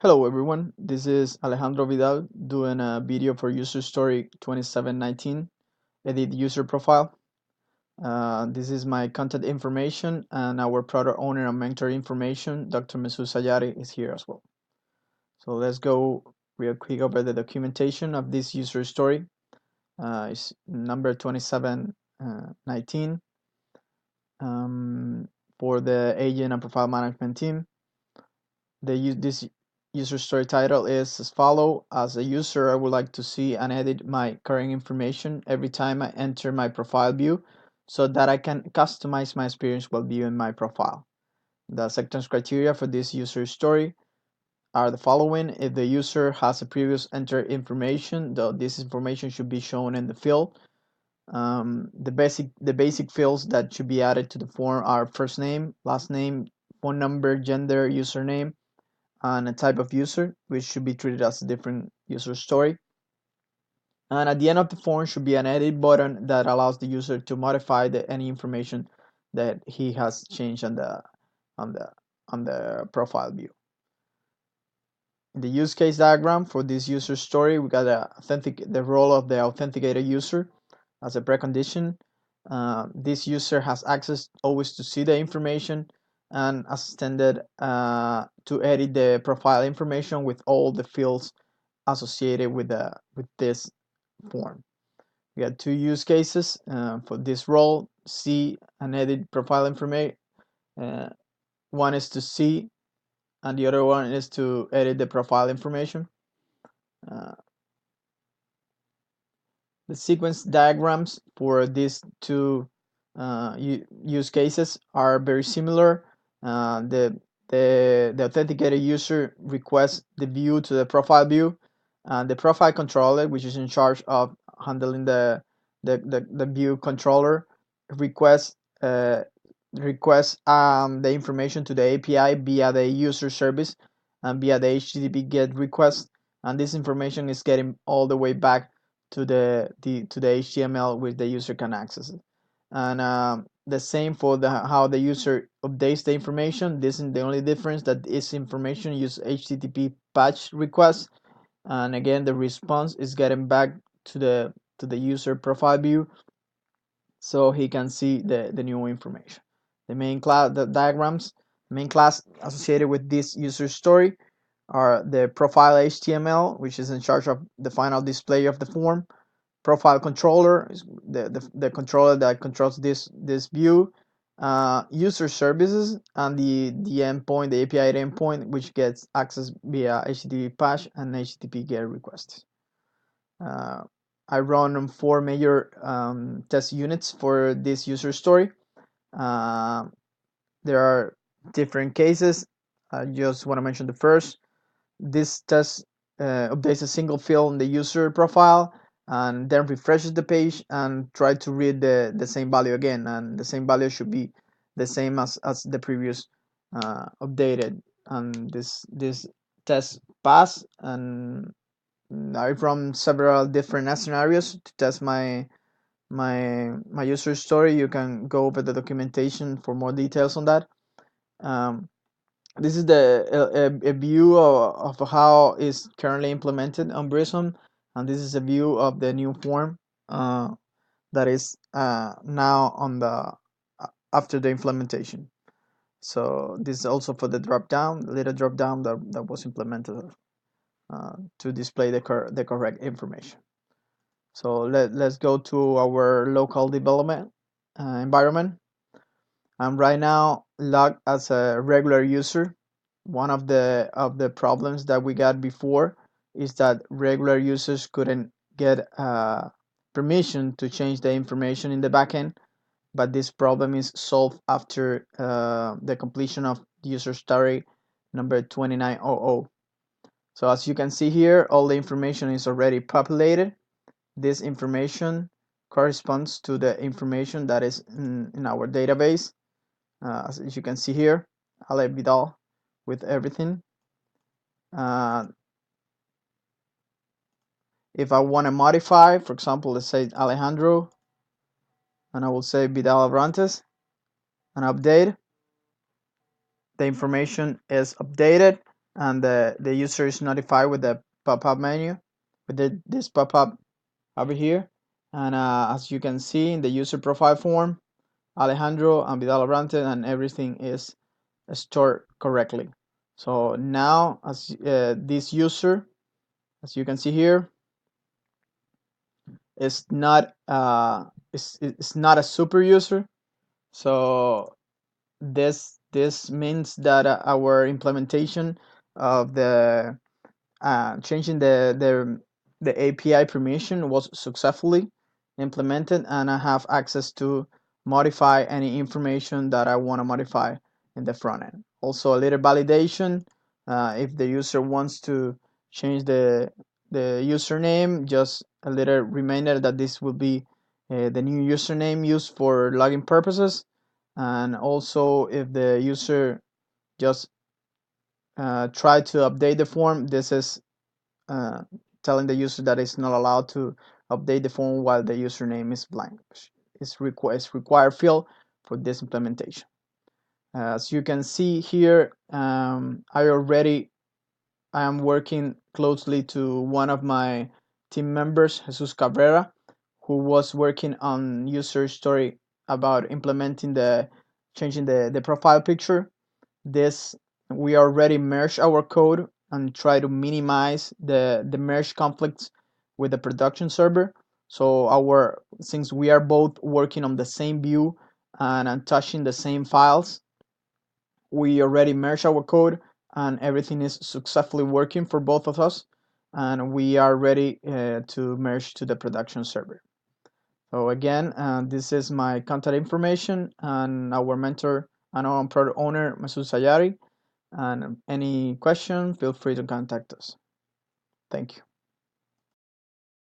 Hello everyone, this is Alejandro Vidal doing a video for user story 2719, edit user profile. This is my contact information and our product owner and mentor information, Dr. Mesut Sayari is here as well. So let's go real quick over the documentation of this user story. It's number 2719 for the agent and profile management team. This user story title is as follow. As a user, I would like to see and edit my current information every time I enter my profile view so that I can customize my experience while viewing my profile. The acceptance criteria for this user story are the following. If the user has a previous entered information, though this information should be shown in the field. The basic fields that should be added to the form are first name, last name, phone number, gender, username, and a type of user, which should be treated as a different user story. And at the end of the form should be an edit button that allows the user to modify any information that he has changed on the profile view. In the use case diagram for this user story, we got the role of the authenticated user as a precondition. This user has access always to see the information and as extended to edit the profile information with all the fields associated with this form. We got two use cases for this role: see and edit profile information. One is to see, and the other one is to edit the profile information. Uh, the sequence diagrams for these two use cases are very similar. The authenticated user requests the view to the profile view, and the profile controller, which is in charge of handling the view controller, requests the information to the API via the user service and via the HTTP GET request, and this information is getting all the way back to the HTML which the user can access it. And the same for how the user updates the information. This is the only difference, that this information use HTTP patch request, and again the response is getting back to the user profile view so he can see the new information. The main class, the diagrams, the main class associated with this user story are the profile HTML, which is in charge of the final display of the form. Profile controller is the controller that controls this view. User services and the endpoint, the API endpoint, which gets access via HTTP patch and HTTP GET requests. I run 4 major test units for this user story. There are different cases. I just want to mention the first. This test updates a single field in the user profile and then refreshes the page and try to read the same value again, and the same value should be the same as the previous updated. And this test pass, and I run several different scenarios to test my user story. You can go over the documentation for more details on that. Um, this is a view of how is currently implemented on Prism, and this is a view of the new form that is now on the after the implementation. So this is also for the drop down, the little drop down that was implemented to display the correct information. So let's go to our local development environment. I'm right now logged as a regular user. One of the problems that we got before is that regular users couldn't get permission to change the information in the backend, but this problem is solved after the completion of user story number 2900. So as you can see here, all the information is already populated. This information corresponds to the information that is in our database. As you can see here, Ale Vidal with everything. If I want to modify, for example, let's say Alejandro, and I will say Vidal Abrantes, and update. The information is updated, and the user is notified with the pop-up menu, with this pop-up over here. And as you can see in the user profile form, Alejandro and Vidal Abrante, and everything is stored correctly. So now, as this user, as you can see here, is not is not a super user. So this means that our implementation of the changing the API permission was successfully implemented, and I have access to modify any information that I want to modify in the front end. Also, a little validation if the user wants to change the username, just a little reminder that this will be the new username used for login purposes, and also if the user just try to update the form, this is uh, telling the user that it's not allowed to update the form while the username is blank. It's required field for this implementation. As you can see here, I am working closely to one of my team members, Jesus Cabrera, who was working on user story about implementing the changing the profile picture. This we already merged our code and try to minimize the merge conflicts with the production server. So our since we are both working on the same view and touching the same files, we already merged our code and everything is successfully working for both of us, and we are ready to merge to the production server. So again, this is my contact information and our mentor and our product owner, Masoud Sayari. And any question, feel free to contact us. Thank you.